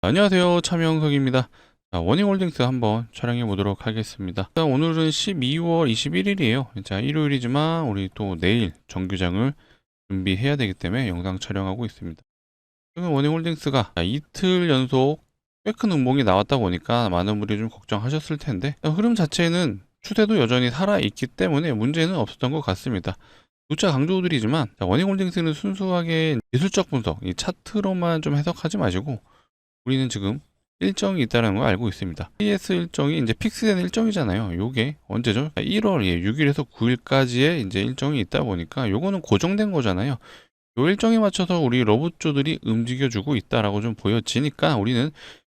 안녕하세요. 참여영석입니다. 자, 워닝홀딩스 한번 촬영해 보도록 하겠습니다. 자, 오늘은 12월 21일이에요. 자, 일요일이지만 우리 또 내일 정규장을 준비해야 되기 때문에 영상 촬영하고 있습니다. 최근 워닝홀딩스가 이틀 연속 꽤 큰 음봉이 나왔다 보니까 많은 분들이 좀 걱정하셨을 텐데 흐름 자체는 추세도 여전히 살아있기 때문에 문제는 없었던 것 같습니다. 두차 강조드리지만 워닝홀딩스는 순수하게 기술적 분석, 이 차트로만 좀 해석하지 마시고 우리는 지금 일정이 있다는 걸 알고 있습니다. CS 일정이 이제 픽스된 일정이잖아요. 요게 언제죠? 1월 6일에서 9일까지의 이제 일정이 있다 보니까 요거는 고정된 거잖아요. 요 일정에 맞춰서 우리 로봇주들이 움직여주고 있다라고 좀 보여지니까 우리는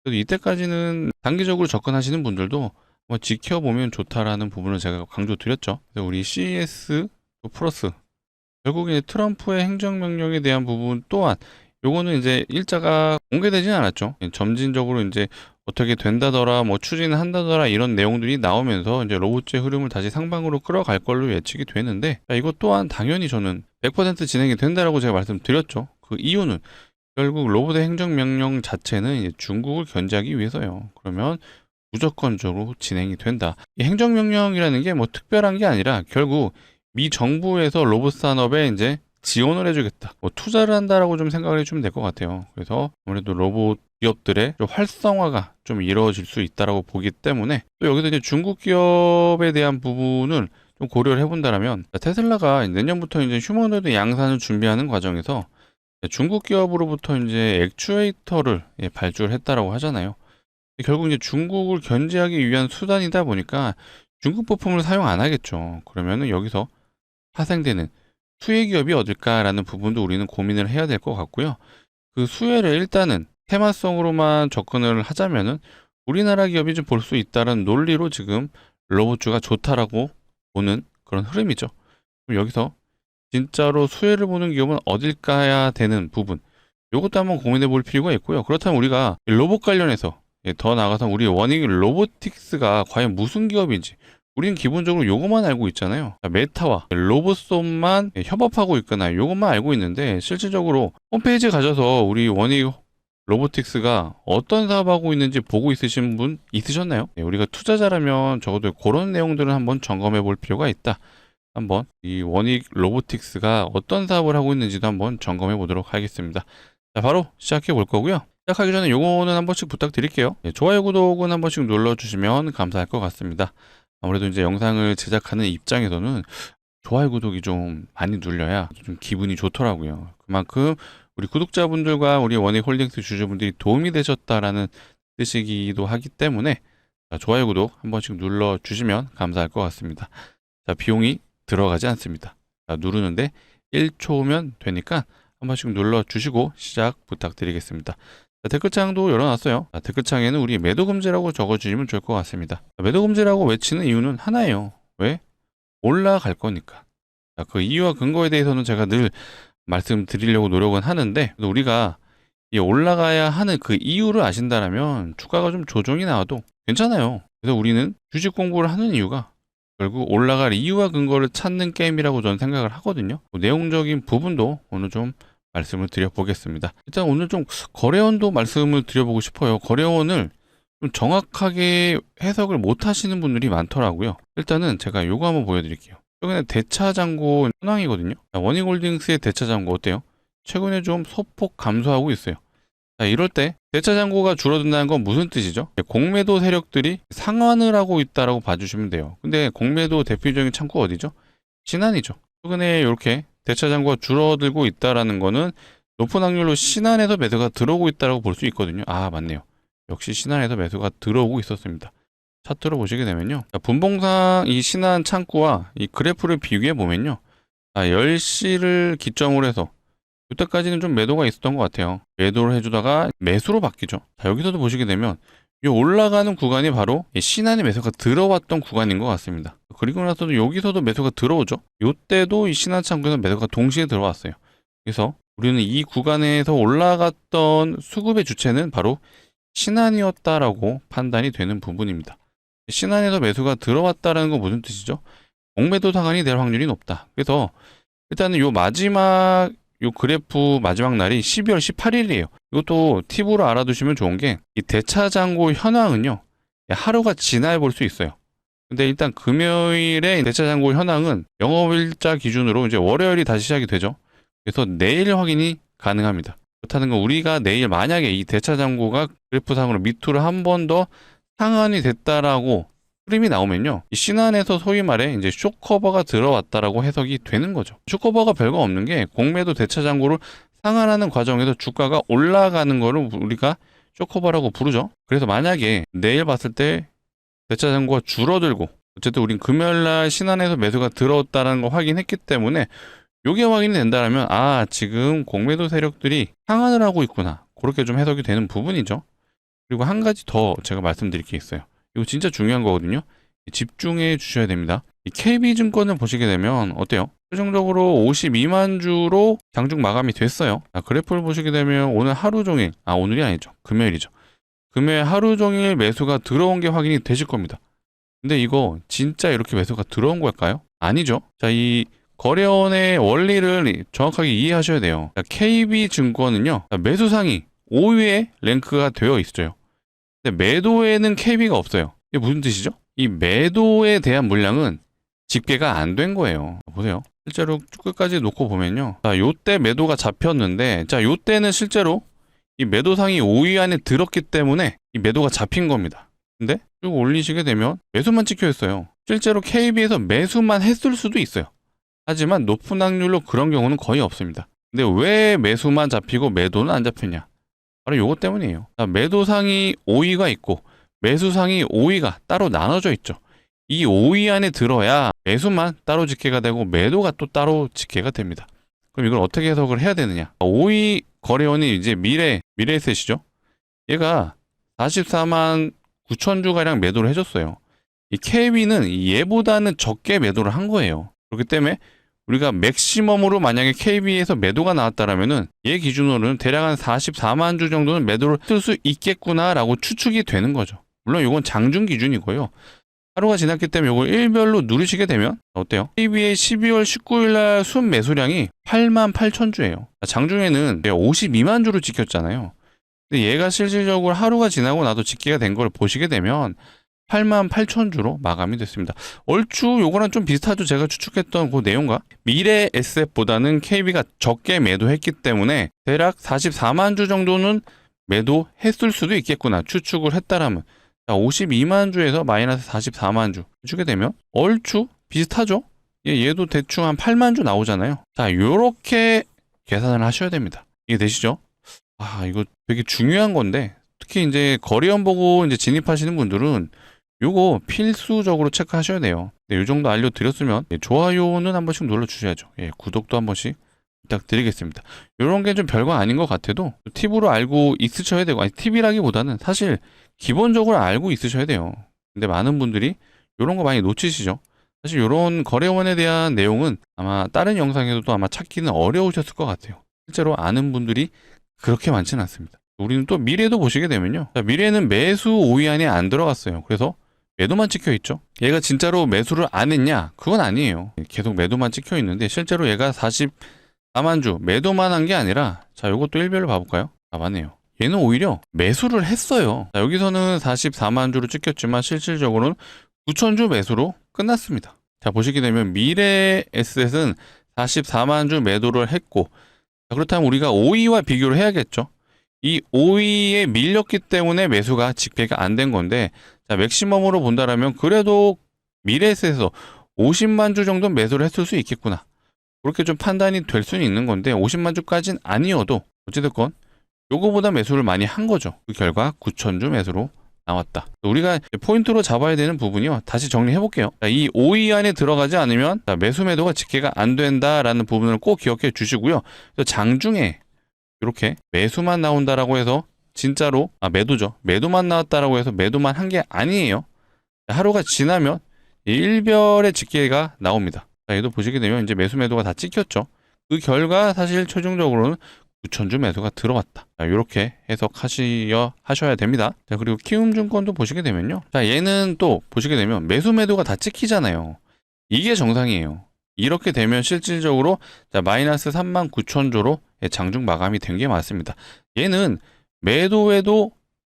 그래도 이때까지는 단기적으로 접근하시는 분들도 뭐 지켜보면 좋다라는 부분을 제가 강조드렸죠. 그래서 우리 CS 플러스 결국에 트럼프의 행정명령에 대한 부분 또한 요거는 이제 일자가 공개되진 않았죠. 점진적으로 이제 어떻게 된다더라, 뭐 추진한다더라 이런 내용들이 나오면서 이제 로봇의 흐름을 다시 상방으로 끌어갈 걸로 예측이 되는데 이것 또한 당연히 저는 100% 진행이 된다라고 제가 말씀드렸죠. 그 이유는 결국 로봇의 행정명령 자체는 이제 중국을 견제하기 위해서요. 그러면 무조건적으로 진행이 된다. 이 행정명령이라는 게 뭐 특별한 게 아니라 결국 미 정부에서 로봇 산업에 이제 지원을 해주겠다. 뭐 투자를 한다라고 좀 생각을 해주면 될 것 같아요. 그래서 아무래도 로봇 기업들의 좀 활성화가 좀 이루어질 수 있다라고 보기 때문에 또 여기서 이제 중국 기업에 대한 부분을 좀 고려를 해본다라면 테슬라가 내년부터 이제 휴머노이드 양산을 준비하는 과정에서 중국 기업으로부터 이제 액추에이터를 발주했다라고 하잖아요. 결국 이제 중국을 견제하기 위한 수단이다 보니까 중국 부품을 사용 안 하겠죠. 그러면은 여기서 파생되는 수혜 기업이 어딜까라는 부분도 우리는 고민을 해야 될 것 같고요. 그 수혜를 일단은 테마성으로만 접근을 하자면은 우리나라 기업이 좀 볼 수 있다는 논리로 지금 로봇주가 좋다라고 보는 그런 흐름이죠. 그럼 여기서 진짜로 수혜를 보는 기업은 어딜까야 되는 부분. 이것도 한번 고민해 볼 필요가 있고요. 그렇다면 우리가 로봇 관련해서 더 나아가서 우리 워닝 로보틱스가 과연 무슨 기업인지 우리는 기본적으로 요것만 알고 있잖아요. 메타와 로봇손만 협업하고 있거나 요것만 알고 있는데 실질적으로 홈페이지 가셔서 우리 워닝 로보틱스가 어떤 사업하고 있는지 보고 있으신 분 있으셨나요? 우리가 투자자라면 적어도 그런 내용들을 한번 점검해 볼 필요가 있다. 한번 이 워닝 로보틱스가 어떤 사업을 하고 있는지도 한번 점검해 보도록 하겠습니다. 자, 바로 시작해 볼 거고요. 시작하기 전에 요거는 한 번씩 부탁드릴게요. 좋아요, 구독은 한 번씩 눌러주시면 감사할 것 같습니다. 아무래도 이제 영상을 제작하는 입장에서는 좋아요, 구독이 좀 많이 눌려야 좀 기분이 좋더라고요. 그만큼 우리 구독자분들과 우리 원익홀딩스 주주분들이 도움이 되셨다라는 뜻이기도 하기 때문에 좋아요, 구독 한 번씩 눌러주시면 감사할 것 같습니다. 자, 비용이 들어가지 않습니다. 자, 누르는데 1초면 되니까 한 번씩 눌러주시고 시작 부탁드리겠습니다. 자, 댓글창도 열어놨어요. 자, 댓글창에는 우리 매도금지라고 적어주시면 좋을 것 같습니다. 자, 매도금지라고 외치는 이유는 하나예요. 왜? 올라갈 거니까. 자, 그 이유와 근거에 대해서는 제가 늘 말씀드리려고 노력은 하는데 우리가 이 올라가야 하는 그 이유를 아신다면 주가가 좀 조정이 나와도 괜찮아요. 그래서 우리는 주식 공부를 하는 이유가 결국 올라갈 이유와 근거를 찾는 게임이라고 저는 생각을 하거든요. 내용적인 부분도 오늘 좀 말씀을 드려보겠습니다. 일단 오늘 좀 거래원도 말씀을 드려보고 싶어요. 거래원을 좀 정확하게 해석을 못 하시는 분들이 많더라고요. 일단은 제가 요거 한번 보여드릴게요. 최근에 대차장고 현황이거든요. 워닝홀딩스의 대차장고 어때요? 최근에 좀 소폭 감소하고 있어요. 자, 이럴 때 대차장고가 줄어든다는 건 무슨 뜻이죠? 공매도 세력들이 상환을 하고 있다라고 봐주시면 돼요. 근데 공매도 대표적인 창구 어디죠? 신한이죠. 최근에 이렇게 대차장고가 줄어들고 있다라는 거는 높은 확률로 신한에서 매수가 들어오고 있다라고 볼 수 있거든요. 아, 맞네요. 역시 신한에서 매수가 들어오고 있었습니다. 차트로 보시게 되면요. 분봉상 이 신한 창구와 이 그래프를 비교해 보면요. 10시를 기점으로 해서 이때까지는 좀 매도가 있었던 것 같아요. 매도를 해주다가 매수로 바뀌죠. 자, 여기서도 보시게 되면 이 올라가는 구간이 바로 신한의 매수가 들어왔던 구간인 것 같습니다. 그리고 나서도 여기서도 매수가 들어오죠. 이때도 이 신한 창구에서 매수가 동시에 들어왔어요. 그래서 우리는 이 구간에서 올라갔던 수급의 주체는 바로 신한이었다라고 판단이 되는 부분입니다. 신한에서 매수가 들어왔다라는 건 무슨 뜻이죠? 공매도 상한이 될 확률이 높다. 그래서 일단은 요 마지막 요 그래프 마지막 날이 12월 18일이에요. 이것도 팁으로 알아두시면 좋은 게 이 대차장고 현황은요, 하루가 지나야 볼 수 있어요. 근데 일단 금요일에 대차장고 현황은 영업일자 기준으로 이제 월요일이 다시 시작이 되죠. 그래서 내일 확인이 가능합니다. 그렇다는 건 우리가 내일 만약에 이 대차장고가 그래프상으로 밑으로 한 번 더 상한이 됐다라고 흐름이 나오면요, 이 신한에서 소위 말해 이제 쇼커버가 들어왔다라고 해석이 되는 거죠. 쇼커버가 별거 없는 게 공매도 대차장고를 상한하는 과정에서 주가가 올라가는 거를 우리가 쇼커버라고 부르죠. 그래서 만약에 내일 봤을 때 대차장고가 줄어들고, 어쨌든 우린 금요일날 신한에서 매수가 들어왔다는 거 확인했기 때문에 요게 확인이 된다면 지금 공매도 세력들이 상한을 하고 있구나, 그렇게 좀 해석이 되는 부분이죠. 그리고 한 가지 더 제가 말씀드릴 게 있어요. 이거 진짜 중요한 거거든요. 집중해 주셔야 됩니다. 이 KB증권을 보시게 되면 어때요? 최종적으로 52만 주로 장중 마감이 됐어요. 그래프를 보시게 되면 오늘 하루 종일, 오늘이 아니죠, 금요일이죠. 금요일 하루 종일 매수가 들어온 게 확인이 되실 겁니다. 근데 이거 진짜 이렇게 매수가 들어온 걸까요? 아니죠. 자, 이 거래원의 원리를 정확하게 이해하셔야 돼요. KB증권은요, 매수 상위 5위에 랭크가 되어 있어요. 근데 매도에는 KB가 없어요. 이게 무슨 뜻이죠? 이 매도에 대한 물량은 집계가 안 된 거예요. 보세요. 실제로 끝까지 놓고 보면요, 요때 매도가 잡혔는데, 요때는 실제로 이 매도상이 5위 안에 들었기 때문에 이 매도가 잡힌 겁니다. 근데 쭉 올리시게 되면 매수만 찍혀 있어요. 실제로 KB에서 매수만 했을 수도 있어요. 하지만 높은 확률로 그런 경우는 거의 없습니다. 근데 왜 매수만 잡히고 매도는 안 잡히냐? 바로 요것 때문이에요. 매도상이 5위가 있고 매수상이 5위가 따로 나눠져 있죠. 이 5위 안에 들어야 매수만 따로 집계가 되고 매도가 또 따로 집계가 됩니다. 그럼 이걸 어떻게 해석을 해야 되느냐? 5위 거래원이 이제 미래에셋이죠. 얘가 44만 9천 주가량 매도를 해줬어요. 이 KB는 얘보다는 적게 매도를 한 거예요. 그렇기 때문에 우리가 맥시멈으로 만약에 KB에서 매도가 나왔다라면은 얘 기준으로는 대략 한 44만 주 정도는 매도를 쓸 수 있겠구나라고 추측이 되는 거죠. 물론 이건 장중 기준이고요. 하루가 지났기 때문에 이걸 일별로 누르시게 되면 어때요? KB의 12월 19일 날 순 매수량이 8만 8천 주예요. 장중에는 52만 주로 찍혔잖아요. 근데 얘가 실질적으로 하루가 지나고 나도 집계가 된 걸 보시게 되면 8만 8천 주로 마감이 됐습니다. 얼추 요거랑 좀 비슷하죠. 제가 추측했던 그 내용과. 미래 에셋보다는 KB가 적게 매도했기 때문에 대략 44만 주 정도는 매도했을 수도 있겠구나 추측을 했다라면, 52만 주에서 마이너스 44만 주 주게 되면 얼추 비슷하죠. 얘도 대충 한 8만 주 나오잖아요. 자, 요렇게 계산을 하셔야 됩니다. 이게 되시죠? 이거 되게 중요한 건데, 특히 이제 거래원 보고 이제 진입하시는 분들은 요거 필수적으로 체크하셔야 돼요. 네, 요 정도 알려드렸으면 좋아요는 한 번씩 눌러주셔야죠. 구독도 한 번씩 부탁드리겠습니다. 요런 게 좀 별거 아닌 것 같아도 팁으로 알고 있으셔야 되고, 팁이라기보다는 사실 기본적으로 알고 있으셔야 돼요. 근데 많은 분들이 요런 거 많이 놓치시죠. 사실 요런 거래원에 대한 내용은 아마 다른 영상에서도 아마 찾기는 어려우셨을 것 같아요. 실제로 아는 분들이 그렇게 많지는 않습니다. 우리는 또 미래도 보시게 되면요, 미래는 매수 5위 안에 안 들어갔어요. 그래서 매도만 찍혀 있죠. 얘가 진짜로 매수를 안 했냐? 그건 아니에요. 계속 매도만 찍혀 있는데 실제로 얘가 44만 주 매도만 한 게 아니라, 요것도 일별로 봐볼까요? 맞네요. 얘는 오히려 매수를 했어요. 여기서는 44만 주로 찍혔지만 실질적으로는 9천 주 매수로 끝났습니다. 보시게 되면 미래 에셋은 44만 주 매도를 했고, 그렇다면 우리가 5위와 비교를 해야겠죠. 이 5위에 밀렸기 때문에 매수가 집계가 안 된 건데, 맥시멈으로 본다라면 그래도 미래에셋에서 50만 주 정도 매수를 했을 수 있겠구나, 그렇게 좀 판단이 될 수는 있는 건데, 50만 주까지는 아니어도 어찌됐건 요거보다 매수를 많이 한 거죠. 그 결과 9천 주 매수로 나왔다. 우리가 포인트로 잡아야 되는 부분이요, 다시 정리해 볼게요. 이 5위 안에 들어가지 않으면 매수 매도가 집계가 안 된다라는 부분을 꼭 기억해 주시고요. 장중에 이렇게 매수만 나온다라고 해서 진짜로 매도죠. 매도만 나왔다라고 해서 매도만 한 게 아니에요. 하루가 지나면 일별의 집계가 나옵니다. 얘도 보시게 되면 이제 매수 매도가 다 찍혔죠. 그 결과 사실 최종적으로는 9천주 매수가 들어왔다. 이렇게 해석하셔야 됩니다. 그리고 키움증권도 보시게 되면요, 얘는 또 보시게 되면 매수 매도가 다 찍히잖아요. 이게 정상이에요. 이렇게 되면 실질적으로 자, 마이너스 39,000조로 장중 마감이 된 게 맞습니다. 얘는 매도에도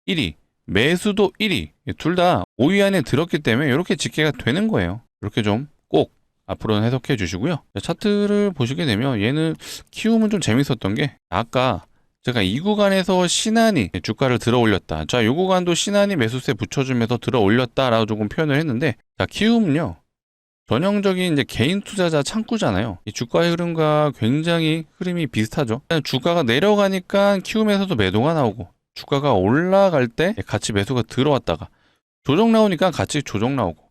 1위, 매수도 1위, 둘 다 5위 안에 들었기 때문에 이렇게 집계가 되는 거예요. 이렇게 좀 꼭 앞으로는 해석해 주시고요. 자, 차트를 보시게 되면 얘는 키움은 좀 재밌었던 게 아까 제가 이 구간에서 신한이 주가를 들어 올렸다. 자, 이 구간도 신한이 매수세 붙여주면서 들어 올렸다라고 조금 표현을 했는데, 자, 키움은요, 전형적인 이제 개인 투자자 창구잖아요. 이 주가의 흐름과 굉장히 흐름이 비슷하죠. 주가가 내려가니까 키움에서도 매도가 나오고, 주가가 올라갈 때 같이 매수가 들어왔다가, 조정 나오니까 같이 조정 나오고,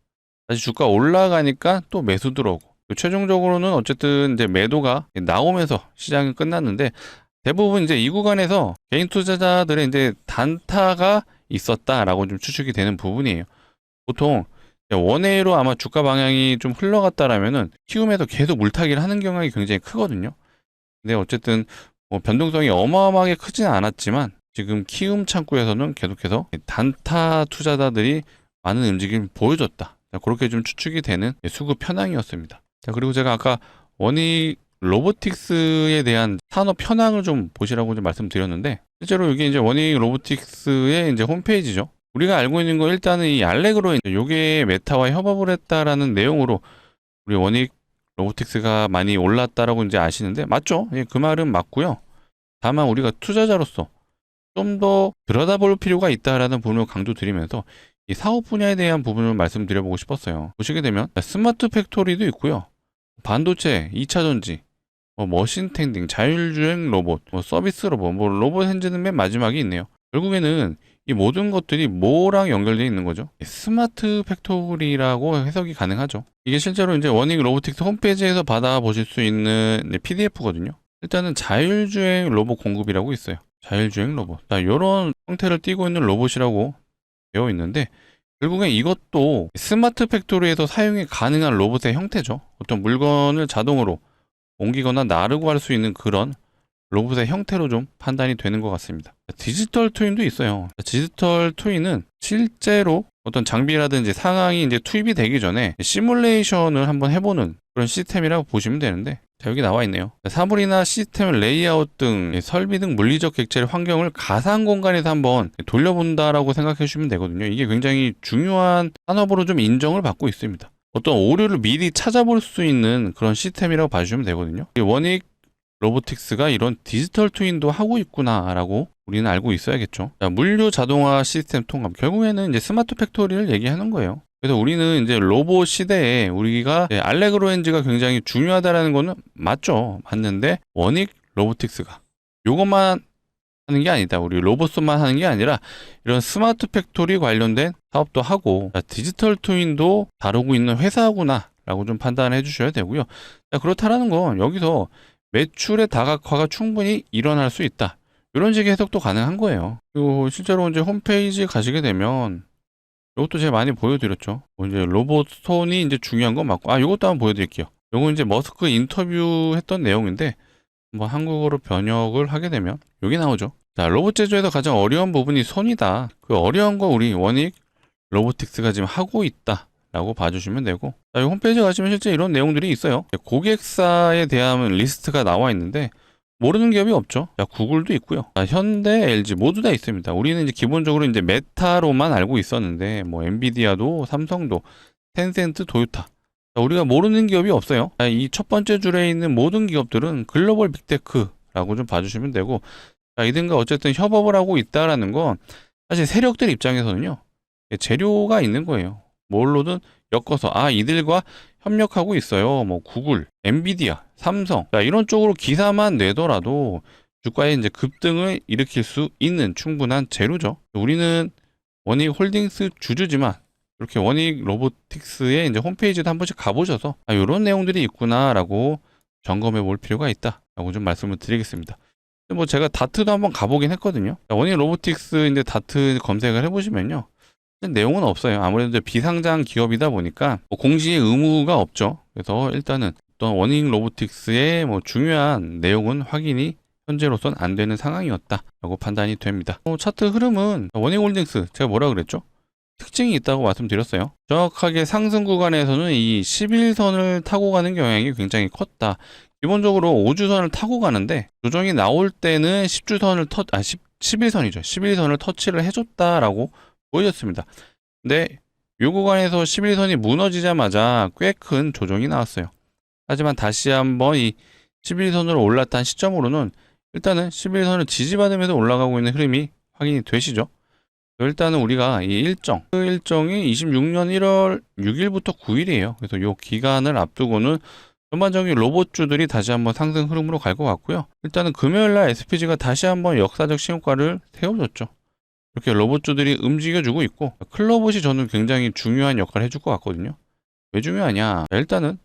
다시 주가 올라가니까 또 매수 들어오고, 최종적으로는 어쨌든 이제 매도가 나오면서 시장이 끝났는데, 대부분 이제 이 구간에서 개인 투자자들의 이제 단타가 있었다라고 좀 추측이 되는 부분이에요. 보통 원웨이로 아마 주가 방향이 좀 흘러갔다라면은 키움에서 계속 물타기를 하는 경향이 굉장히 크거든요. 근데 어쨌든 뭐 변동성이 어마어마하게 크지는 않았지만 지금 키움 창구에서는 계속해서 단타 투자자들이 많은 움직임을 보여줬다. 그렇게 좀 추측이 되는 수급 현황이었습니다. 자, 그리고 제가 아까 원익 로보틱스에 대한 산업 현황을 좀 보시라고 좀 말씀드렸는데, 실제로 이게 이제 원익 로보틱스의 이제 홈페이지죠. 우리가 알고 있는 거 일단은 이 알렉으로 요게 메타와 협업을 했다라는 내용으로 우리 원익 로보틱스가 많이 올랐다라고 이제 아시는데, 맞죠? 예, 그 말은 맞고요. 다만 우리가 투자자로서 좀 더 들여다볼 필요가 있다라는 부분을 강조드리면서 이 사업 분야에 대한 부분을 말씀드려보고 싶었어요. 보시게 되면 스마트 팩토리도 있고요. 반도체, 2차 전지, 머신 탱딩, 자율주행 로봇, 서비스 로봇, 로봇 핸즈는 맨 마지막에 있네요. 결국에는 이 모든 것들이 뭐랑 연결되어 있는 거죠? 스마트 팩토리라고 해석이 가능하죠. 이게 실제로 이제 원익 로보틱스 홈페이지에서 받아보실 수 있는 PDF거든요. 일단은 자율주행 로봇 공급이라고 있어요. 자율주행 로봇. 자, 이런 형태를 띠고 있는 로봇이라고 되어 있는데, 결국엔 이것도 스마트 팩토리에서 사용이 가능한 로봇의 형태죠. 어떤 물건을 자동으로 옮기거나 나르고 할 수 있는 그런 로봇의 형태로 좀 판단이 되는 것 같습니다. 디지털 트윈도 있어요. 디지털 트윈은 실제로 어떤 장비라든지 상황이 이제 투입이 되기 전에 시뮬레이션을 한번 해보는 그런 시스템이라고 보시면 되는데, 자, 여기 나와 있네요. 사물이나 시스템 레이아웃 등 설비 등 물리적 객체의 환경을 가상 공간에서 한번 돌려본다라고 생각해 주시면 되거든요. 이게 굉장히 중요한 산업으로 좀 인정을 받고 있습니다. 어떤 오류를 미리 찾아볼 수 있는 그런 시스템이라고 봐주시면 되거든요. 원익 로보틱스가 이런 디지털 트윈도 하고 있구나라고 우리는 알고 있어야겠죠. 자, 물류 자동화 시스템 통합. 결국에는 이제 스마트 팩토리를 얘기하는 거예요. 그래서 우리는 이제 로봇 시대에 우리가 알레그로 엔지가 굉장히 중요하다라는 거는 맞죠. 맞는데 원익 로보틱스가 요것만 하는 게 아니다. 우리 로봇만 하는 게 아니라 이런 스마트 팩토리 관련된 사업도 하고, 자, 디지털 트윈도 다루고 있는 회사구나라고 좀 판단해 주셔야 되고요. 자, 그렇다라는 건 여기서 매출의 다각화가 충분히 일어날 수 있다. 이런 식의 해석도 가능한 거예요. 그리고 실제로 이제 홈페이지 가시게 되면 이것도 제가 많이 보여드렸죠. 이제 로봇 손이 이제 중요한 건 맞고, 이것도 한번 보여드릴게요. 이거 이제 머스크 인터뷰 했던 내용인데, 한번 한국어로 번역을 하게 되면 여기 나오죠. 자, 로봇 제조에서 가장 어려운 부분이 손이다. 그 어려운 거 우리 원익 로보틱스가 지금 하고 있다 라고 봐주시면 되고, 자, 이 홈페이지 가시면 실제 이런 내용들이 있어요. 고객사에 대한 리스트가 나와 있는데 모르는 기업이 없죠. 자, 구글도 있고요. 자, 현대, LG 모두 다 있습니다. 우리는 이제 기본적으로 이제 메타로만 알고 있었는데, 뭐 엔비디아도, 삼성도, 텐센트, 도요타. 자, 우리가 모르는 기업이 없어요. 이 첫 번째 줄에 있는 모든 기업들은 글로벌 빅테크라고 좀 봐주시면 되고, 자, 이들과 어쨌든 협업을 하고 있다라는 건 사실 세력들 입장에서는요, 재료가 있는 거예요. 뭘로든 엮어서 이들과 협력하고 있어요. 뭐 구글, 엔비디아, 삼성, 자, 이런 쪽으로 기사만 내더라도 주가의 이제 급등을 일으킬 수 있는 충분한 재료죠. 우리는 원익 홀딩스 주주지만 이렇게 원익 로보틱스의 이제 홈페이지도 한 번씩 가보셔서 이런 내용들이 있구나라고 점검해 볼 필요가 있다라고 좀 말씀을 드리겠습니다. 뭐 제가 다트도 한번 가보긴 했거든요. 원익 로보틱스 이제 다트 검색을 해보시면요, 내용은 없어요. 아무래도 비상장 기업이다 보니까 공시의 의무가 없죠. 그래서 일단은 어떤 원익 로보틱스의 뭐 중요한 내용은 확인이 현재로선 안 되는 상황이었다라고 판단이 됩니다. 차트 흐름은 원익 홀딩스 제가 뭐라 그랬죠? 특징이 있다고 말씀드렸어요. 정확하게 상승 구간에서는 이 11선을 타고 가는 경향이 굉장히 컸다. 기본적으로 5주선을 타고 가는데 조정이 나올 때는 10주선을 11선이죠. 11선을 터치를 해줬다라고 보여졌습니다. 근데 이 구간에서 11선이 무너지자마자 꽤 큰 조정이 나왔어요. 하지만 다시 한번 이 11선으로 올랐던 시점으로는 일단은 11선을 지지받으면서 올라가고 있는 흐름이 확인이 되시죠? 일단은 우리가 이 그 일정이 26년 1월 6일부터 9일이에요. 그래서 이 기간을 앞두고는 전반적인 로봇주들이 다시 한번 상승 흐름으로 갈 것 같고요. 일단은 금요일날 SPG가 다시 한번 역사적 신고가를 세워줬죠. 이렇게 로봇주들이 움직여주고 있고, 클럽봇이 저는 굉장히 중요한 역할을 해줄 것 같거든요. 왜 중요하냐? 일단은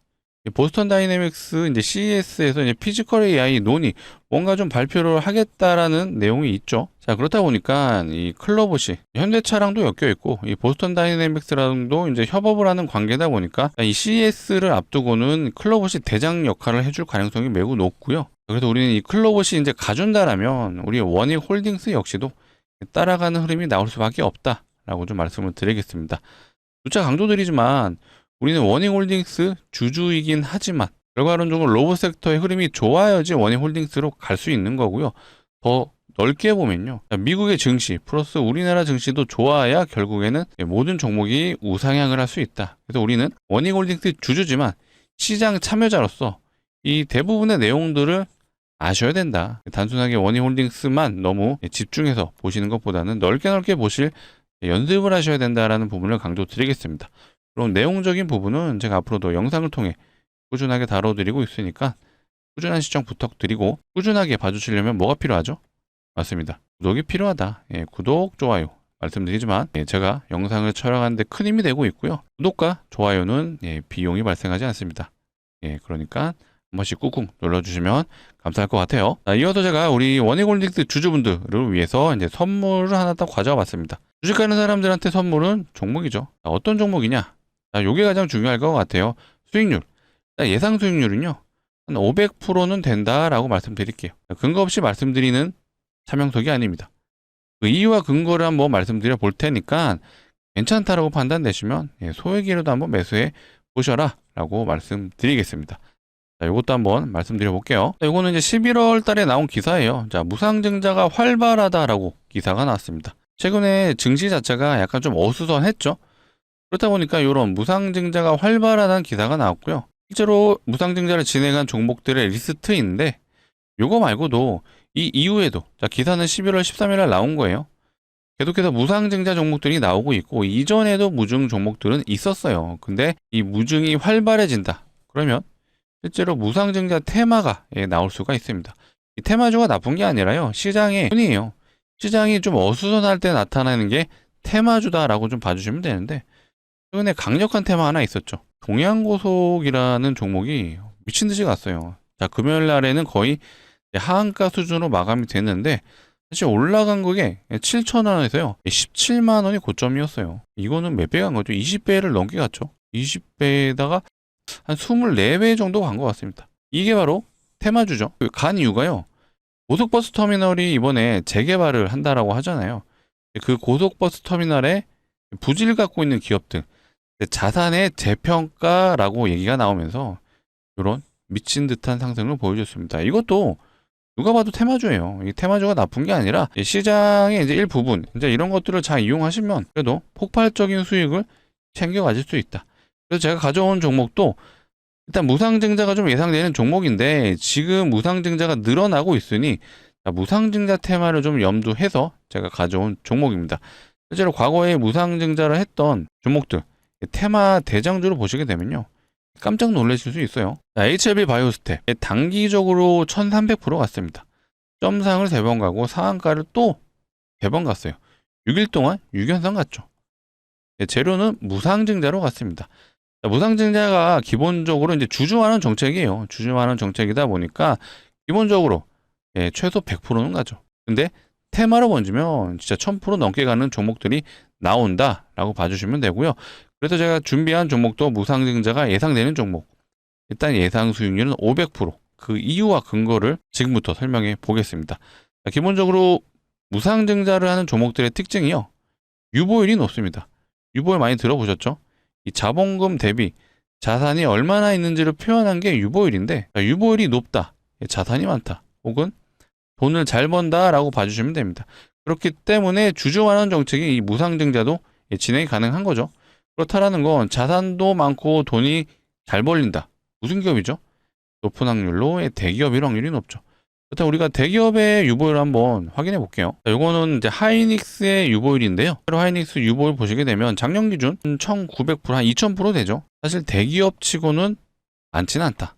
보스턴 다이내믹스 이제 CES에서 이제 피지컬 AI 논의 뭔가 좀 발표를 하겠다라는 내용이 있죠. 자, 그렇다 보니까 이 클로봇이 현대차랑도 엮여 있고 이 보스턴 다이내믹스랑도 이제 협업을 하는 관계다 보니까 이 CES를 앞두고는 클로봇이 대장 역할을 해줄 가능성이 매우 높고요. 그래서 우리는 이 클로봇이 이제 가준다라면 우리 원익 홀딩스 역시도 따라가는 흐름이 나올 수밖에 없다라고 좀 말씀을 드리겠습니다. 누차 강조드리지만 우리는 원익홀딩스 주주이긴 하지만 결과론적으로 로봇 섹터의 흐름이 좋아야지 원익홀딩스로 갈 수 있는 거고요. 더 넓게 보면요. 미국의 증시 플러스 우리나라 증시도 좋아야 결국에는 모든 종목이 우상향을 할 수 있다. 그래서 우리는 원익홀딩스 주주지만 시장 참여자로서 이 대부분의 내용들을 아셔야 된다. 단순하게 원익홀딩스만 너무 집중해서 보시는 것보다는 넓게 보실 연습을 하셔야 된다라는 부분을 강조드리겠습니다. 그럼 내용적인 부분은 제가 앞으로도 영상을 통해 꾸준하게 다뤄드리고 있으니까 꾸준한 시청 부탁드리고 꾸준하게 봐주시려면 뭐가 필요하죠? 맞습니다. 구독이 필요하다. 구독, 좋아요 말씀드리지만 제가 영상을 촬영하는데 큰 힘이 되고 있고요. 구독과 좋아요는 비용이 발생하지 않습니다. 그러니까 한 번씩 꾹꾹 눌러주시면 감사할 것 같아요. 자, 이어서 제가 우리 원익홀딩스 주주분들을 위해서 이제 선물을 하나 딱 가져와 봤습니다. 주식하는 사람들한테 선물은 종목이죠. 자, 어떤 종목이냐? 자, 요게 가장 중요할 것 같아요. 수익률. 자, 예상 수익률은요. 한 500%는 된다라고 말씀드릴게요. 근거 없이 말씀드리는 차명석이 아닙니다. 그 이유와 근거를 한번 말씀드려 볼 테니까 괜찮다라고 판단되시면 소액이라도 한번 매수해 보셔라 라고 말씀드리겠습니다. 자, 요것도 한번 말씀드려 볼게요. 자, 요거는 이제 11월 달에 나온 기사예요. 자, 무상증자가 활발하다라고 기사가 나왔습니다. 최근에 증시 자체가 약간 좀 어수선했죠. 그렇다 보니까 이런 무상증자가 활발하다는 기사가 나왔고요. 실제로 무상증자를 진행한 종목들의 리스트인데 요거 말고도 이 이후에도 자, 기사는 11월 13일 날 나온 거예요. 계속해서 무상증자 종목들이 나오고 있고 이전에도 무증 종목들은 있었어요. 근데 이 무증이 활발해진다. 그러면 실제로 무상증자 테마가 나올 수가 있습니다. 이 테마주가 나쁜 게 아니라요. 시장의 운이에요. 시장이 좀 어수선할 때 나타나는 게 테마주다라고 좀 봐주시면 되는데 최근에 강력한 테마 하나 있었죠. 동양고속이라는 종목이 미친 듯이 갔어요. 자, 금요일 날에는 거의 하한가 수준으로 마감이 됐는데 사실 올라간 그게 7,000원에서요. 17만 원이 고점이었어요. 이거는 몇 배 간 거죠? 20배를 넘게 갔죠. 20배에다가 한 24배 정도 간 것 같습니다. 이게 바로 테마주죠. 간 이유가요. 고속버스 터미널이 이번에 재개발을 한다라고 하잖아요. 그 고속버스 터미널에 부지를 갖고 있는 기업들 자산의 재평가라고 얘기가 나오면서 이런 미친 듯한 상승을 보여줬습니다. 이것도 누가 봐도 테마주예요. 이 테마주가 나쁜 게 아니라 시장의 이제 일부분 이제 이런 것들을 잘 이용하시면 그래도 폭발적인 수익을 챙겨 가질 수 있다. 그래서 제가 가져온 종목도 일단 무상증자가 좀 예상되는 종목인데 지금 무상증자가 늘어나고 있으니 무상증자 테마를 좀 염두해서 제가 가져온 종목입니다. 실제로 과거에 무상증자를 했던 종목들 테마 대장주로 보시게 되면요. 깜짝 놀라실 수 있어요. 자, HLB 바이오스텍 단기적으로 1300% 갔습니다. 점상을 3번 가고 상한가를 또 3번 갔어요. 6일 동안 6연상 갔죠. 재료는 무상증자로 갔습니다. 자, 무상증자가 기본적으로 이제 주주환원 정책이에요. 주주환원 정책이다 보니까 기본적으로 최소 100%는 가죠. 근데 테마로 번지면 진짜 1000% 넘게 가는 종목들이 나온다라고 봐주시면 되고요. 그래서 제가 준비한 종목도 무상증자가 예상되는 종목. 일단 예상 수익률은 500%. 그 이유와 근거를 지금부터 설명해 보겠습니다. 자, 기본적으로 무상증자를 하는 종목들의 특징이요. 유보율이 높습니다. 유보율 많이 들어보셨죠? 이 자본금 대비 자산이 얼마나 있는지를 표현한 게 유보율인데, 유보율이 높다, 자산이 많다, 혹은 돈을 잘 번다라고 봐주시면 됩니다. 그렇기 때문에 주주환원 정책이 이 무상증자도 진행이 가능한 거죠. 그렇다라는 건 자산도 많고 돈이 잘 벌린다. 무슨 기업이죠? 높은 확률로 대기업일 확률이 높죠. 그렇다면 우리가 대기업의 유보율 한번 확인해 볼게요. 이거는 이제 하이닉스의 유보율인데요. 하이닉스 유보율 보시게 되면 작년 기준 1900%, 한 2000% 되죠. 사실 대기업 치고는 많지는 않다.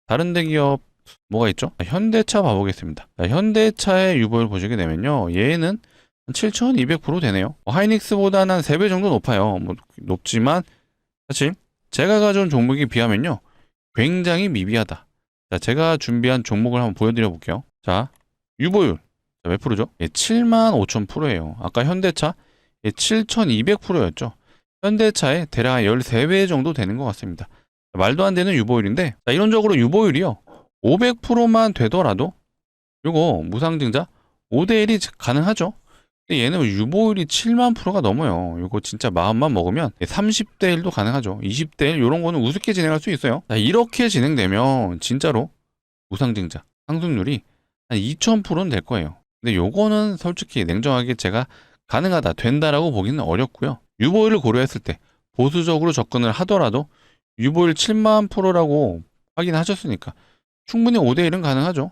다른 대기업 뭐가 있죠? 현대차 봐보겠습니다. 현대차의 유보율 보시게 되면요, 얘는 7200% 되네요. 하이닉스보다는 한 3배 정도 높아요. 뭐 높지만 사실 제가 가져온 종목에 비하면요, 굉장히 미비하다. 자, 제가 준비한 종목을 한번 보여드려 볼게요. 자, 유보율 몇 프로죠? 75,000%예요. 아까 현대차 7200%였죠. 현대차의 대략 13배 정도 되는 것 같습니다. 말도 안 되는 유보율인데, 자, 이론적으로 유보율이요, 500%만 되더라도 요거 무상증자 5대1이 가능하죠. 근데 얘는 유보율이 7만 프로가 넘어요. 이거 진짜 마음만 먹으면 30대 1도 가능하죠. 20대 1 이런 거는 우습게 진행할 수 있어요. 자, 이렇게 진행되면 진짜로 무상증자 상승률이 한 2000%는 될 거예요. 근데 요거는 솔직히 냉정하게 제가 가능하다, 된다라고 보기는 어렵고요. 유보율을 고려했을 때 보수적으로 접근을 하더라도 유보율 7만 프로라고 확인하셨으니까 충분히 5대1은 가능하죠.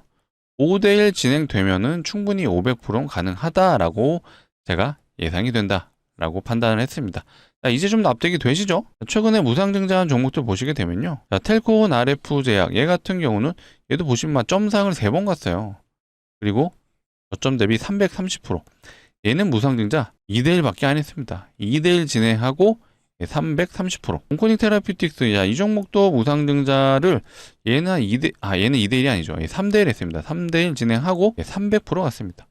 5대1 진행되면은 충분히 500%는 가능하다라고 제가 예상이 된다라고 판단을 했습니다. 자, 이제 좀 납득이 되시죠? 최근에 무상증자한 종목들 보시게 되면요, 자, 텔코온 RF제약, 얘 같은 경우는 얘도 보시면 점상을 3번 갔어요. 그리고 저점 대비 330%. 얘는 무상증자 2대1 밖에 안 했습니다. 2대1 진행하고 330%. 온코닉 테라피틱스, 야, 이 종목도 무상증자를 얘는 2대1이 아니죠. 3대1 했습니다. 3대1 진행하고 300% 갔습니다.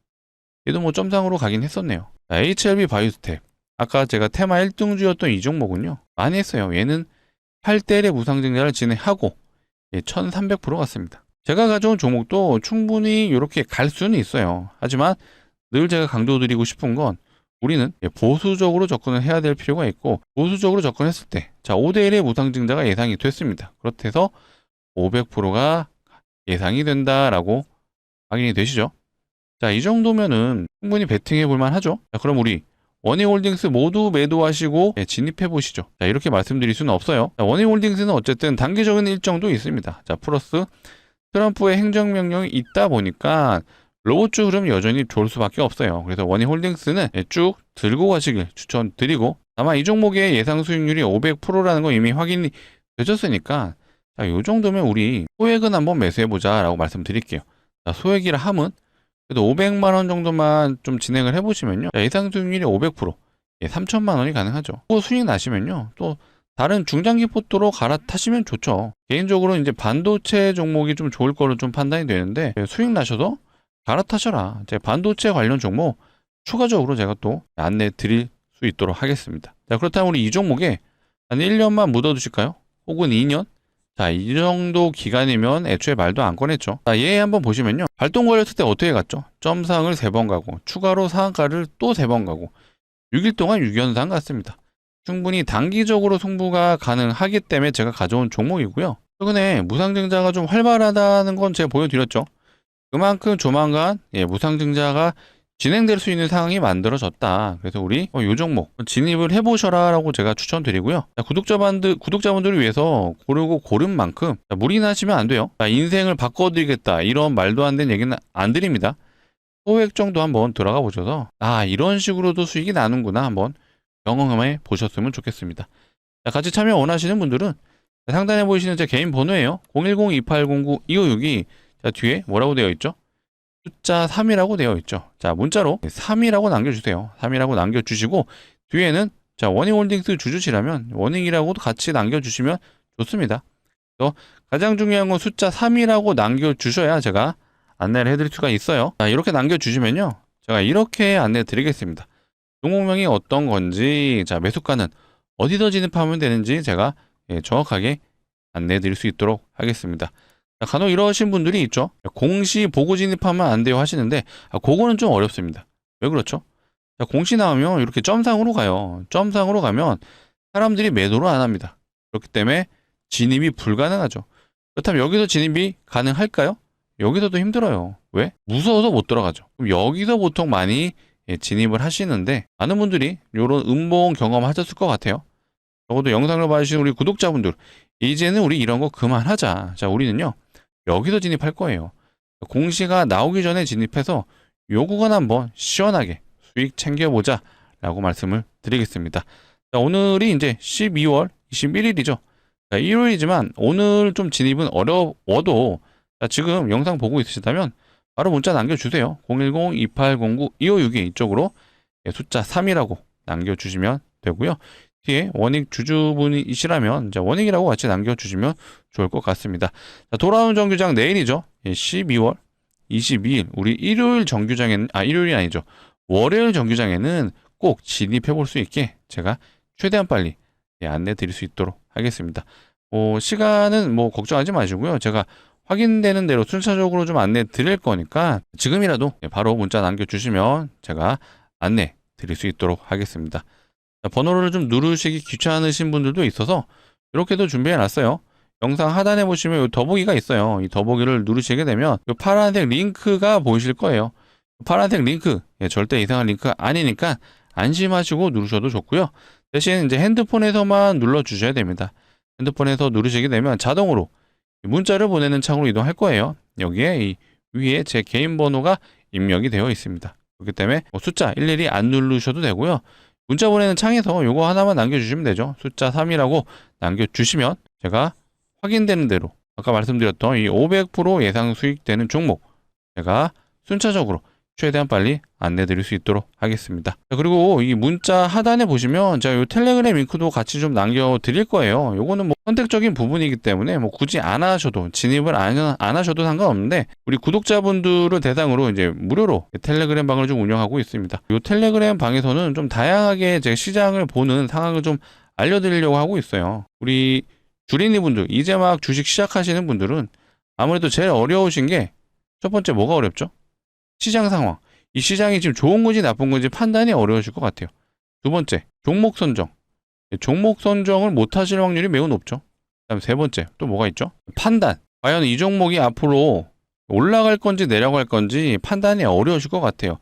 얘도 뭐 점상으로 가긴 했었네요. 자, HLB 바이오스텍. 아까 제가 테마 1등주였던 이 종목은요, 많이 했어요. 얘는 8대1의 무상증자를 진행하고 1300% 갔습니다. 제가 가져온 종목도 충분히 이렇게 갈 수는 있어요. 하지만 늘 제가 강조드리고 싶은 건, 우리는 보수적으로 접근을 해야 될 필요가 있고, 보수적으로 접근했을 때, 자, 5대1의 무상증자가 예상이 됐습니다. 그렇대서 500%가 예상이 된다라고 확인이 되시죠? 자, 이 정도면은 충분히 베팅해 볼만 하죠? 자, 그럼 우리 원희홀딩스 모두 매도하시고 진입해 보시죠. 자, 이렇게 말씀드릴 수는 없어요. 자, 원희홀딩스는 어쨌든 단기적인 일정도 있습니다. 자, 플러스 트럼프의 행정명령이 있다 보니까 로봇주 흐름 여전히 좋을 수밖에 없어요. 그래서 원희홀딩스는 쭉 들고 가시길 추천드리고, 아마 이 종목의 예상 수익률이 500%라는 거 이미 확인이 되셨으니까, 자, 이 정도면 우리 소액은 한번 매수해보자 라고 말씀드릴게요. 자, 소액이라 함은 그래도 500만 원 정도만 좀 진행을 해보시면요, 자, 예상 수익률이 500%, 3천만 원이 가능하죠. 또 수익 나시면요, 또 다른 중장기 포트로 갈아타시면 좋죠. 개인적으로 이제 반도체 종목이 좀 좋을 걸로 좀 판단이 되는데, 수익 나셔도 갈아타셔라. 제 반도체 관련 종목 추가적으로 제가 또 안내 드릴 수 있도록 하겠습니다. 자, 그렇다면 우리 이 종목에 한 1년만 묻어두실까요? 혹은 2년? 자, 이 정도 기간이면 애초에 말도 안 꺼냈죠. 자, 얘 한번 보시면요, 발동 걸렸을 때 어떻게 갔죠? 점상을 3번 가고 추가로 상한가를 또 3번 가고 6일 동안 6연상 갔습니다. 충분히 단기적으로 승부가 가능하기 때문에 제가 가져온 종목이고요. 최근에 무상증자가 좀 활발하다는 건 제가 보여드렸죠. 그만큼 조만간 무상증자가 진행될 수 있는 상황이 만들어졌다. 그래서 우리 이 종목 진입을 해보셔라 라고 제가 추천드리고요. 자, 구독자분들을 위해서 고르고 고른 만큼, 자, 무리나시면 안 돼요. 자, 인생을 바꿔드리겠다 이런 말도 안 되는 얘기는 안 드립니다. 소액 정도 한번 들어가 보셔서, 아, 이런 식으로도 수익이 나는구나 한번 경험해 보셨으면 좋겠습니다. 자, 같이 참여 원하시는 분들은 상단에 보이시는 제 개인 번호예요. 010-2809-2562. 자, 뒤에 뭐라고 되어 있죠? 숫자 3이라고 되어 있죠. 자, 문자로 3이라고 남겨주세요. 3이라고 남겨주시고, 뒤에는 자, 원희홀딩스 주주시라면 원희이라고도 같이 남겨주시면 좋습니다. 또 가장 중요한 건 숫자 3이라고 남겨주셔야 제가 안내를 해드릴 수가 있어요. 자, 이렇게 남겨주시면요, 제가 이렇게 안내 드리겠습니다. 종목명이 어떤 건지, 자, 매수가는 어디서 진입하면 되는지 제가 정확하게 안내 드릴 수 있도록 하겠습니다. 간혹 이러신 분들이 있죠. 공시 보고 진입하면 안 돼요 하시는데, 그거는 좀 어렵습니다. 왜 그렇죠? 자, 공시 나오면 이렇게 점상으로 가요. 점상으로 가면 사람들이 매도를 안 합니다. 그렇기 때문에 진입이 불가능하죠. 그렇다면 여기서 진입이 가능할까요? 여기서도 힘들어요. 왜? 무서워서 못 들어가죠. 그럼 여기서 보통 많이 진입을 하시는데 많은 분들이 이런 음봉 경험하셨을 것 같아요. 적어도 영상을 봐주신 우리 구독자분들, 이제는 우리 이런 거 그만하자. 자, 우리는요 여기서 진입할 거예요. 공시가 나오기 전에 진입해서 요 구간 한번 시원하게 수익 챙겨보자 라고 말씀을 드리겠습니다. 자, 오늘이 이제 12월 21일이죠. 자, 일요일이지만 오늘 좀 진입은 어려워도 자, 지금 영상 보고 있으시다면 바로 문자 남겨주세요. 010-2809-2562 이쪽으로 숫자 3이라고 남겨주시면 되고요. 뒤에 원익 주주분이시라면 원익이라고 같이 남겨주시면 좋을 것 같습니다. 자, 돌아오는 정규장 내일이죠. 12월 22일 우리 일요일 정규장에는 일요일이 아니죠. 월요일 정규장에는 꼭 진입해 볼 수 있게 제가 최대한 빨리 안내 드릴 수 있도록 하겠습니다. 시간은 걱정하지 마시고요. 제가 확인되는 대로 순차적으로 좀 안내 드릴 거니까 지금이라도 바로 문자 남겨주시면 제가 안내 드릴 수 있도록 하겠습니다. 자, 번호를 좀 누르시기 귀찮으신 분들도 있어서 이렇게도 준비해 놨어요. 영상 하단에 보시면 이 더보기가 있어요. 이 더보기를 누르시게 되면 이 파란색 링크가 보이실 거예요. 파란색 링크 절대 이상한 링크 아니니까 안심하시고 누르셔도 좋고요. 대신 이제 핸드폰에서만 눌러 주셔야 됩니다. 핸드폰에서 누르시게 되면 자동으로 문자를 보내는 창으로 이동할 거예요. 여기에 이 위에 제 개인 번호가 입력이 되어 있습니다. 그렇기 때문에 숫자 일일이 안 누르셔도 되고요. 문자 보내는 창에서 요거 하나만 남겨주시면 되죠. 숫자 3이라고 남겨주시면 제가 확인되는 대로 아까 말씀드렸던 이 500% 예상 수익되는 종목 제가 순차적으로 최대한 빨리 안내 드릴 수 있도록 하겠습니다. 자, 그리고 이 문자 하단에 보시면 제가 이 텔레그램 링크도 같이 좀 남겨 드릴 거예요. 요거는 선택적인 부분이기 때문에 굳이 안 하셔도 진입을 안 하셔도 상관없는데 우리 구독자분들을 대상으로 이제 무료로 텔레그램 방을 좀 운영하고 있습니다. 이 텔레그램 방에서는 좀 다양하게 제가 시장을 보는 상황을 좀 알려드리려고 하고 있어요. 우리 주린이 분들 이제 막 주식 시작하시는 분들은 아무래도 제일 어려우신 게 첫 번째 뭐가 어렵죠? 시장 상황. 이 시장이 지금 좋은 건지 나쁜 건지 판단이 어려우실 것 같아요. 두 번째, 종목 선정. 종목 선정을 못 하실 확률이 매우 높죠. 그다음 세 번째, 또 뭐가 있죠? 판단. 과연 이 종목이 앞으로 올라갈 건지 내려갈 건지 판단이 어려우실 것 같아요.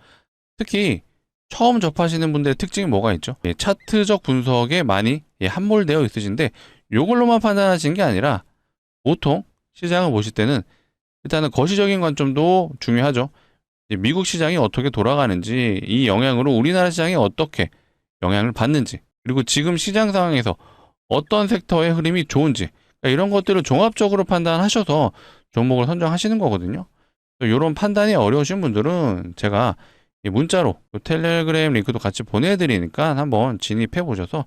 특히 처음 접하시는 분들의 특징이 뭐가 있죠? 차트적 분석에 많이 함몰되어 있으신데 이걸로만 판단하시는 게 아니라 보통 시장을 보실 때는 일단은 거시적인 관점도 중요하죠. 미국 시장이 어떻게 돌아가는지 이 영향으로 우리나라 시장이 어떻게 영향을 받는지 그리고 지금 시장 상황에서 어떤 섹터의 흐름이 좋은지 이런 것들을 종합적으로 판단하셔서 종목을 선정하시는 거거든요. 이런 판단이 어려우신 분들은 제가 문자로 텔레그램 링크도 같이 보내드리니까 한번 진입해 보셔서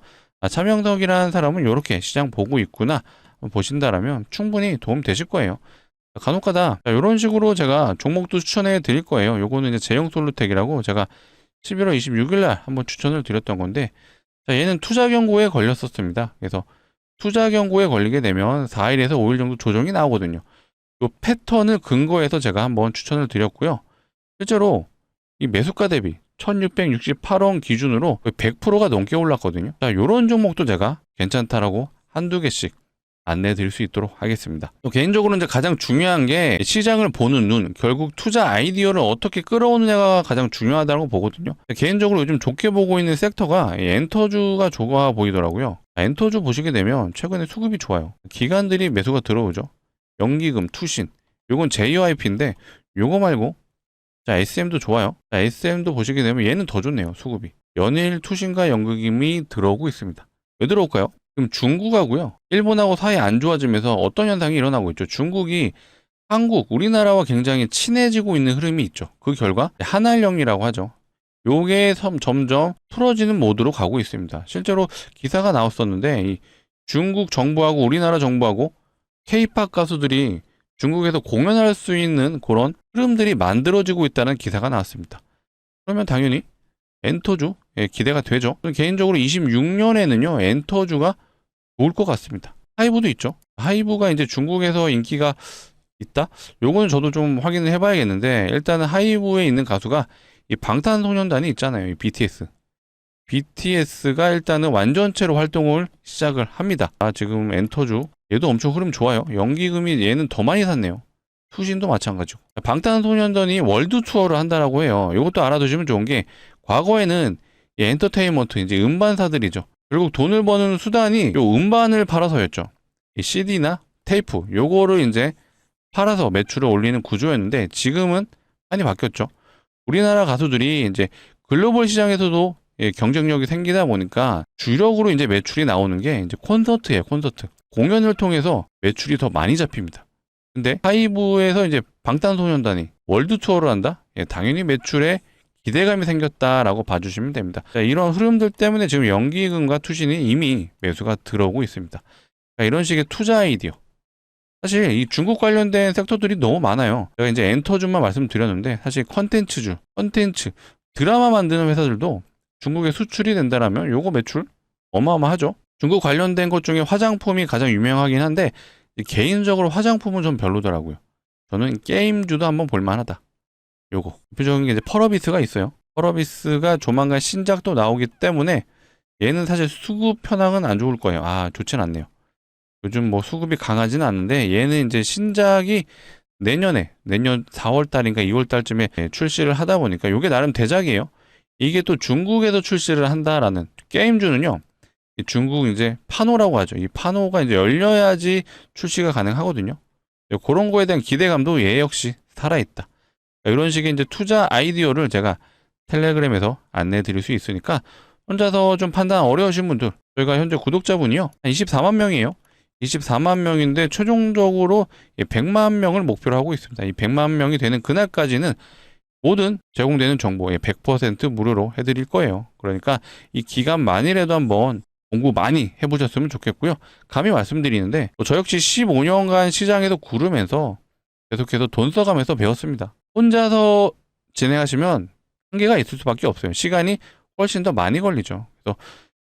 차명석이라는 사람은 이렇게 시장 보고 있구나 보신다라면 충분히 도움 되실 거예요. 간혹가다 이런 식으로 제가 종목도 추천해 드릴 거예요. 요거는 이제 제형 솔루텍이라고 제가 11월 26일 날 한번 추천을 드렸던 건데 얘는 투자 경고에 걸렸었습니다. 그래서 투자 경고에 걸리게 되면 4일에서 5일 정도 조정이 나오거든요. 이 패턴을 근거해서 제가 한번 추천을 드렸고요. 실제로 이 매수가 대비 1668원 기준으로 100%가 넘게 올랐거든요. 자, 요런 종목도 제가 괜찮다라고 한두 개씩 안내 드릴 수 있도록 하겠습니다. 또 개인적으로 이제 가장 중요한 게 시장을 보는 눈, 결국 투자 아이디어를 어떻게 끌어오느냐가 가장 중요하다고 보거든요. 개인적으로 요즘 좋게 보고 있는 섹터가 엔터주가 좋아 보이더라고요. 엔터주 보시게 되면 최근에 수급이 좋아요. 기관들이 매수가 들어오죠. 연기금, 투신, 요건 JYP인데 요거 말고 자, SM도 좋아요. 자, SM도 보시게 되면 얘는 더 좋네요. 수급이. 연일 투신과 연기금이 들어오고 있습니다. 왜 들어올까요? 지금 중국하고요. 일본하고 사이 안 좋아지면서 어떤 현상이 일어나고 있죠. 중국이 한국, 우리나라와 굉장히 친해지고 있는 흐름이 있죠. 그 결과 한알령이라고 하죠. 요게 점점 풀어지는 모드로 가고 있습니다. 실제로 기사가 나왔었는데 이 중국 정부하고 우리나라 정부하고 K-팝 가수들이 중국에서 공연할 수 있는 그런 흐름들이 만들어지고 있다는 기사가 나왔습니다. 그러면 당연히 엔터주 기대가 되죠. 개인적으로 26년에는요 엔터주가 좋을 것 같습니다. 하이브도 있죠. 하이브가 이제 중국에서 인기가 있다? 요거는 저도 좀 확인을 해봐야겠는데 일단은 하이브에 있는 가수가 이 방탄소년단이 있잖아요. 이 BTS. BTS가 일단은 완전체로 활동을 시작을 합니다. 지금 엔터주 얘도 엄청 흐름 좋아요. 연기금이 얘는 더 많이 샀네요. 투신도 마찬가지고. 방탄소년단이 월드 투어를 한다라고 해요. 이것도 알아두시면 좋은 게 과거에는 이 엔터테인먼트 이제 음반사들이죠. 결국 돈을 버는 수단이 요 음반을 팔아서였죠. 이 CD나 테이프 요거를 이제 팔아서 매출을 올리는 구조였는데 지금은 많이 바뀌었죠. 우리나라 가수들이 이제 글로벌 시장에서도 경쟁력이 생기다 보니까 주력으로 이제 매출이 나오는 게 이제 콘서트예요, 콘서트. 공연을 통해서 매출이 더 많이 잡힙니다. 근데 하이브에서 이제 방탄소년단이 월드 투어를 한다? 당연히 매출에 기대감이 생겼다라고 봐주시면 됩니다. 자, 이런 흐름들 때문에 지금 연기금과 투신이 이미 매수가 들어오고 있습니다. 자, 이런 식의 투자 아이디어. 사실 이 중국 관련된 섹터들이 너무 많아요. 제가 이제 엔터주만 말씀드렸는데 사실 컨텐츠, 드라마 만드는 회사들도 중국에 수출이 된다라면 요거 매출 어마어마하죠. 중국 관련된 것 중에 화장품이 가장 유명하긴 한데 개인적으로 화장품은 좀 별로더라고요. 저는 게임주도 한번 볼만하다. 요거 대표적인 게 이제 펄어비스가 있어요. 펄어비스가 조만간 신작도 나오기 때문에 얘는 사실 수급 현황은 안 좋을 거예요. 좋진 않네요. 요즘 뭐 수급이 강하지는 않은데 얘는 이제 신작이 내년 4월 달인가 2월 달쯤에 출시를 하다 보니까 요게 나름 대작이에요. 이게 또 중국에서 출시를 한다라는 게임주는요. 중국 이제 파노라고 하죠. 이 파노가 이제 열려야지 출시가 가능하거든요. 그런 거에 대한 기대감도 얘 역시 살아있다. 이런 식의 이제 투자 아이디어를 제가 텔레그램에서 안내 드릴 수 있으니까 혼자서 좀 판단 어려우신 분들, 저희가 현재 구독자분이요. 한 24만 명이에요. 24만 명인데 최종적으로 100만 명을 목표로 하고 있습니다. 이 100만 명이 되는 그날까지는 모든 제공되는 정보 100% 무료로 해드릴 거예요. 그러니까 이 기간 만이라도 한번 공부 많이 해보셨으면 좋겠고요. 감히 말씀드리는데 저 역시 15년간 시장에서 구르면서 계속해서 돈 써가면서 배웠습니다. 혼자서 진행하시면 한계가 있을 수밖에 없어요. 시간이 훨씬 더 많이 걸리죠. 그래서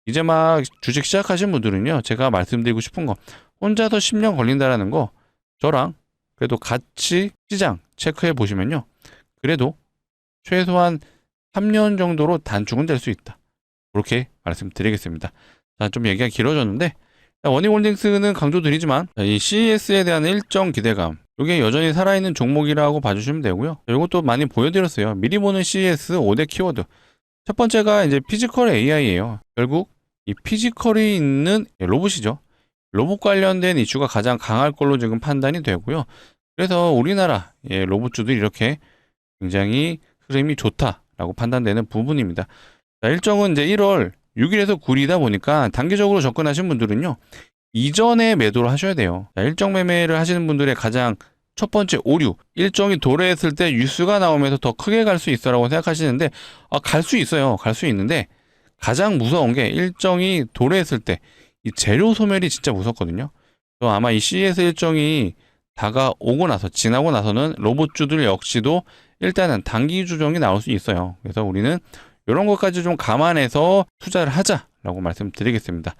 이제 막 주식 시작하신 분들은요. 제가 말씀드리고 싶은 거 혼자서 10년 걸린다라는 거 저랑 그래도 같이 시장 체크해 보시면요. 그래도 최소한 3년 정도로 단축은 될 수 있다. 그렇게 말씀드리겠습니다. 자, 좀 얘기가 길어졌는데 원익홀딩스는 강조드리지만 이 CES에 대한 일정 기대감 이게 여전히 살아있는 종목이라고 봐주시면 되고요. 이것도 많이 보여드렸어요. 미리 보는 CES 5대 키워드. 첫 번째가 이제 피지컬 AI예요. 결국 이 피지컬이 있는 로봇이죠. 로봇 관련된 이슈가 가장 강할 걸로 지금 판단이 되고요. 그래서 우리나라 로봇주들이 이렇게 굉장히 흐름이 좋다라고 판단되는 부분입니다. 자, 일정은 이제 1월 6일에서 9일이다 보니까 단기적으로 접근하신 분들은요. 이전에 매도를 하셔야 돼요. 자, 일정 매매를 하시는 분들의 가장 첫 번째 오류. 일정이 도래했을 때 뉴스가 나오면서 더 크게 갈 수 있어라고 생각하시는데 갈 수 있어요. 갈 수 있는데 가장 무서운 게 일정이 도래했을 때 이 재료 소멸이 진짜 무섭거든요. 또 아마 이 CES 일정이 다가오고 나서 지나고 나서는 로봇주들 역시도 일단은 단기 조정이 나올 수 있어요. 그래서 우리는 이런 것까지 좀 감안해서 투자를 하자라고 말씀드리겠습니다.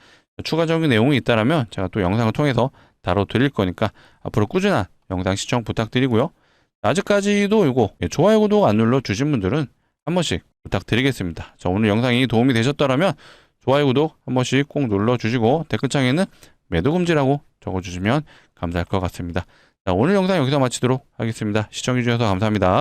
추가적인 내용이 있다라면 제가 또 영상을 통해서 다뤄드릴 거니까 앞으로 꾸준한 영상 시청 부탁드리고요. 아직까지도 이거 좋아요 구독 안 눌러주신 분들은 한 번씩 부탁드리겠습니다. 자, 오늘 영상이 도움이 되셨다면 좋아요 구독 한 번씩 꼭 눌러주시고 댓글창에는 매도금지라고 적어주시면 감사할 것 같습니다. 자, 오늘 영상 여기서 마치도록 하겠습니다. 시청해주셔서 감사합니다.